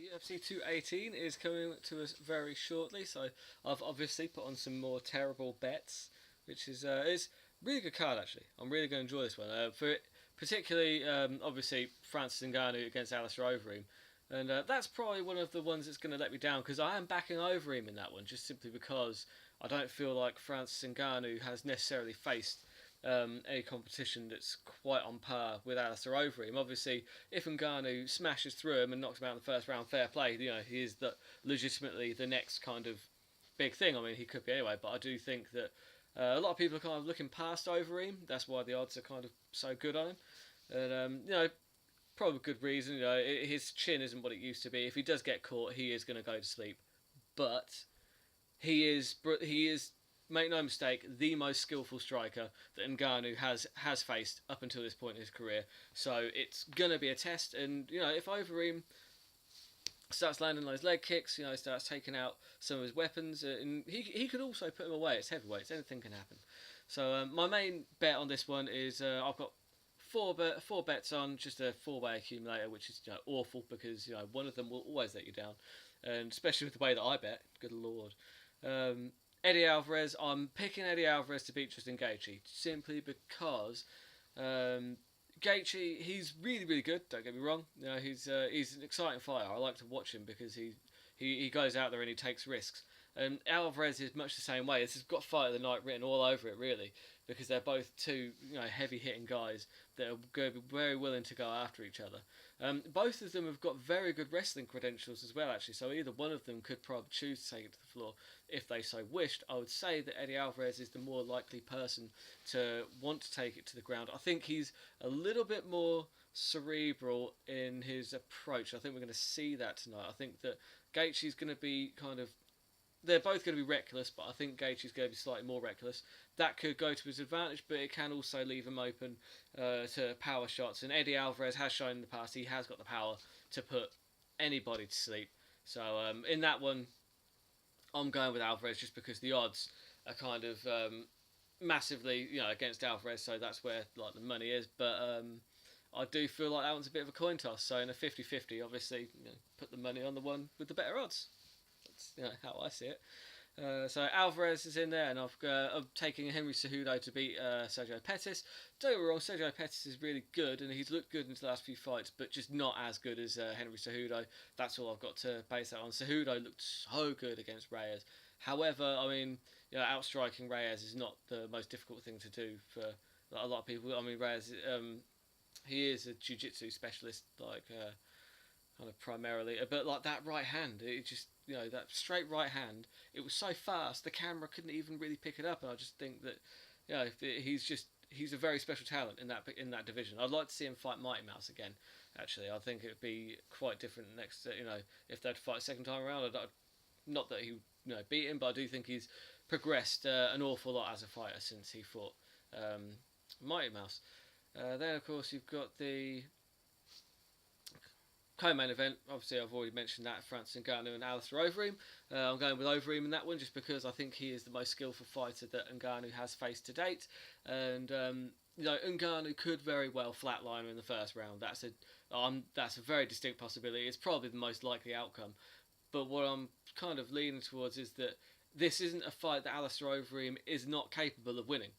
UFC 218 is coming to us very shortly, so I've obviously put on some more terrible bets, which is it's really good card actually. I'm really going to enjoy this one. Particularly, obviously Francis Ngannou against Alistair Overeem, and that's probably one of the ones that's going to let me down because I am backing Overeem in that one just simply because I don't feel like Francis Ngannou has necessarily faced any competition that's quite on par with Alistair Overeem. Obviously, if Ngannou smashes through him and knocks him out in the first round, fair play. He is legitimately the next kind of big thing. I mean, he could be anyway, but I do think that a lot of people are kind of looking past Overeem. That's why the odds are kind of so good on him. And probably good reason. His chin isn't what it used to be. If he does get caught, he is going to go to sleep. But he is, make no mistake, the most skillful striker that Ngannou has faced up until this point in his career. So it's gonna be a test, and if Overeem starts landing those leg kicks, starts taking out some of his weapons, and he could also put him away. It's heavyweights, anything can happen. So my main bet on this one is I've got four bets on just a four-way accumulator, which is awful because one of them will always let you down, and especially with the way that I bet. Good lord. Eddie Alvarez, I'm picking Eddie Alvarez to beat Justin Gaethje simply because Gaethje, he's really, really good, don't get me wrong. He's an exciting fighter. I like to watch him because he goes out there and he takes risks. And Alvarez is much the same way. This has got Fight of the Night written all over it, really, because they're both two heavy-hitting guys that are going to be very willing to go after each other. Both of them have got very good wrestling credentials as well, actually, so either one of them could probably choose to take it to the floor if they so wished. I would say that Eddie Alvarez is the more likely person to want to take it to the ground. I think he's a little bit more cerebral in his approach. I think we're going to see that tonight. I think that Gaethje's going to be they're both going to be reckless, but I think Gaethje's going to be slightly more reckless. That could go to his advantage, but it can also leave him open to power shots. And Eddie Alvarez has shown in the past he has got the power to put anybody to sleep. So in that one, I'm going with Alvarez just because the odds are kind of massively against Alvarez, so that's where the money is. But I do feel like that one's a bit of a coin toss. So in a 50-50, obviously, put the money on the one with the better odds. That's how I see it. So Alvarez is in there, and I'm taking Henry Cejudo to beat Sergio Pettis. Don't get me wrong, Sergio Pettis is really good, and he's looked good in the last few fights, but just not as good as Henry Cejudo. That's all I've got to base that on. Cejudo looked so good against Reyes. However, I mean, outstriking Reyes is not the most difficult thing to do for a lot of people. I mean, Reyes, he is a jiu-jitsu specialist, kind of primarily, but that right hand, it just that straight right hand, it was so fast the camera couldn't even really pick it up, and I just think that he's a very special talent in that division. I'd like to see him fight Mighty Mouse again. Actually, I think it would be quite different next. If they'd fight a second time around, not that he beat him, but I do think he's progressed an awful lot as a fighter since he fought Mighty Mouse. Then of course you've got the co-main event. Obviously I've already mentioned that, Francis Ngannou and Alistair Overeem. I'm going with Overeem in that one just because I think he is the most skillful fighter that Ngannou has faced to date, and Ngannou could very well flatline him in the first round. That's a very distinct possibility. It's probably the most likely outcome, but what I'm kind of leaning towards is that this isn't a fight that Alistair Overeem is not capable of winning.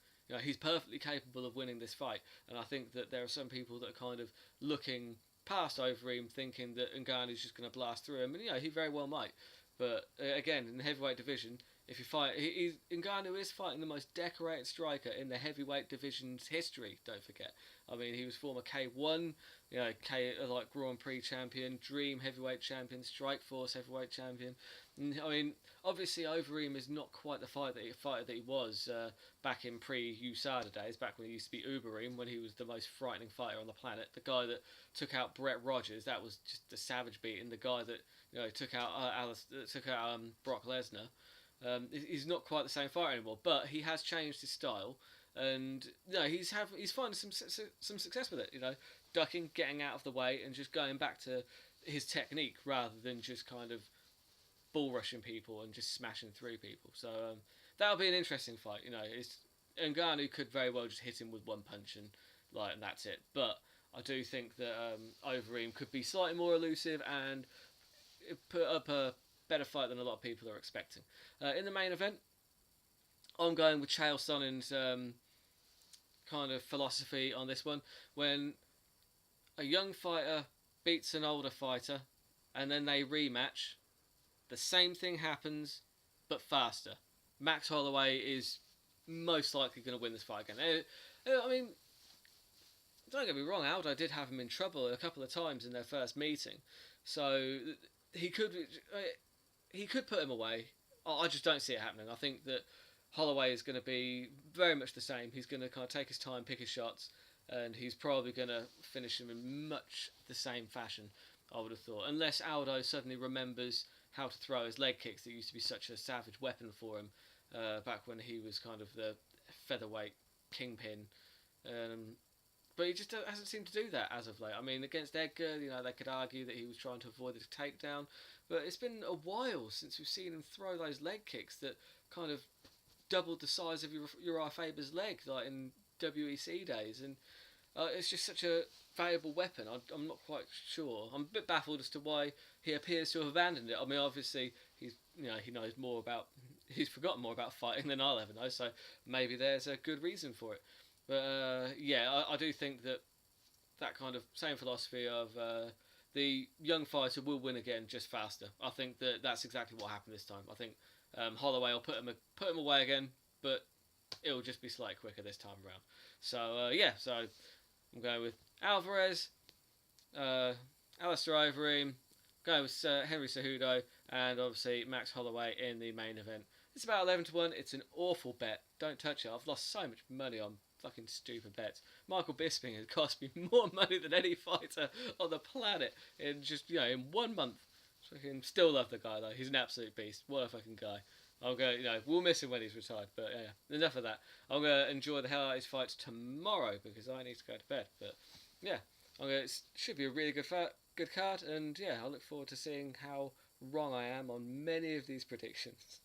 He's perfectly capable of winning this fight, and I think that there are some people that are kind of looking past Overeem, thinking that Ngannou's just going to blast through him, and he very well might. But again, in the heavyweight division, if you fight, Ngannou is fighting the most decorated striker in the heavyweight division's history. Don't forget. I mean, he was former K1, Grand Prix champion, Dream heavyweight champion, Strikeforce heavyweight champion. And, I mean, obviously Overeem is not quite the fighter that he was back in pre-USADA days, back when he used to be Ubereem, when he was the most frightening fighter on the planet. The guy that took out Brett Rogers, that was just a savage beating. The guy that took out Brock Lesnar. He's not quite the same fighter anymore, but he has changed his style, and he's finding some success with it. Ducking, getting out of the way, and just going back to his technique rather than just kind of bull rushing people and just smashing through people. So that'll be an interesting fight. Ngannou could very well just hit him with one punch and that's it. But I do think that Overeem could be slightly more elusive, and put up a better fight than a lot of people are expecting. In the main event, I'm going with Chael Sonnen's kind of philosophy on this one. When a young fighter beats an older fighter, and then they rematch, the same thing happens, but faster. Max Holloway is most likely going to win this fight again. I mean, don't get me wrong, Aldo did have him in trouble a couple of times in their first meeting, so he could put him away. I just don't see it happening. I think that Holloway is going to be very much the same. He's going to kind of take his time, pick his shots, and he's probably going to finish him in much the same fashion, I would have thought. Unless Aldo suddenly remembers how to throw his leg kicks that used to be such a savage weapon for him back when he was kind of the featherweight kingpin. But he just hasn't seemed to do that as of late. I mean, against Edgar, they could argue that he was trying to avoid the takedown, but it's been a while since we've seen him throw those leg kicks that kind of doubled the size of Uriah Faber's leg, like in WEC days, and it's just such a valuable weapon. I'm not quite sure. I'm a bit baffled as to why he appears to have abandoned it. I mean, obviously he knows more about, he's forgotten more about fighting than I'll ever know, so maybe there's a good reason for it. But yeah, I do think that kind of same philosophy of the young fighter will win again, just faster. I think that's exactly what happened this time. I think Holloway will put him away again, but it'll just be slightly quicker this time around. So yeah, so I'm going with Alvarez, Alistair Overeem, going with Henry Cejudo, and obviously Max Holloway in the main event. It's about 11-1. It's an awful bet. Don't touch it. I've lost so much money on fucking stupid bets. Michael Bisping has cost me more money than any fighter on the planet in just in 1 month. Fucking still love the guy though. He's an absolute beast. What a fucking guy. I'll go. We'll miss him when he's retired. But yeah, enough of that. I'm gonna enjoy the hell out of his fights tomorrow because I need to go to bed. But yeah, it should be a really good card. And yeah, I look forward to seeing how wrong I am on many of these predictions.